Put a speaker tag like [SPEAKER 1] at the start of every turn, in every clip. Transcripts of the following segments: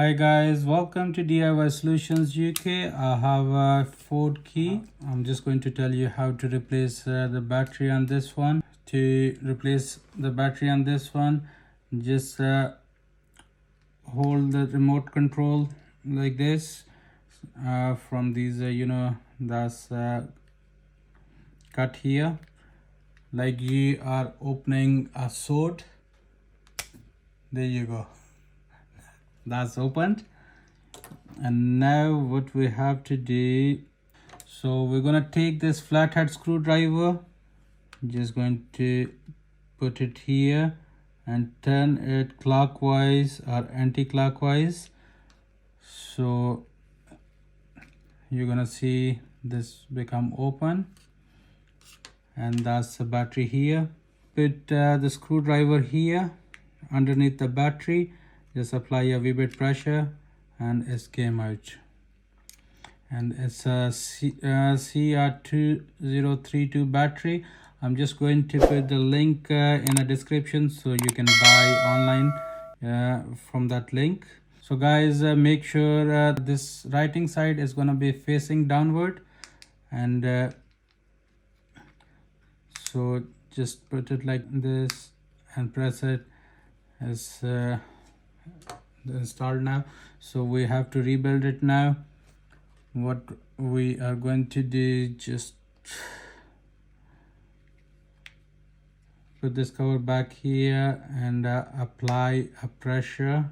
[SPEAKER 1] Hi guys, welcome to DIY Solutions UK. I have a Ford key. I'm just going to tell you how to replace the battery on this one. To replace the battery on this one, just hold the remote control like this from these that's cut here, like you are opening a sword. There you go, that's opened. And now what we have to do, so we're gonna take this flathead screwdriver, just going to put it here and turn it clockwise or anti-clockwise. So you're gonna see this become open, and that's the battery here. Put the screwdriver here underneath the battery, just apply a wee bit pressure and it came out. And it's a CR2032 battery. I'm just going to put the link in a description so you can buy online from that link. So guys, make sure this writing side is going to be facing downward, and so just put it like this and press it. It's installed now, so we have to rebuild it now. What we are going to do, just put this cover back here and apply a pressure,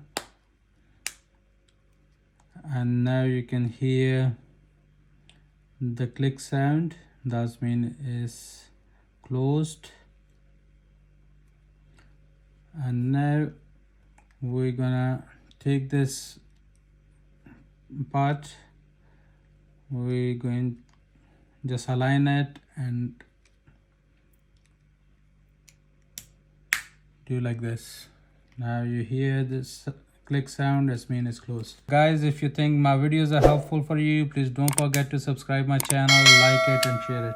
[SPEAKER 1] and now you can hear the click sound. That means it's closed. And now we're gonna take this part, we're going just align it and do like this. Now you hear this click sound, it means it's closed. Guys, if you think my videos are helpful for you, please don't forget to subscribe my channel, like it and share it.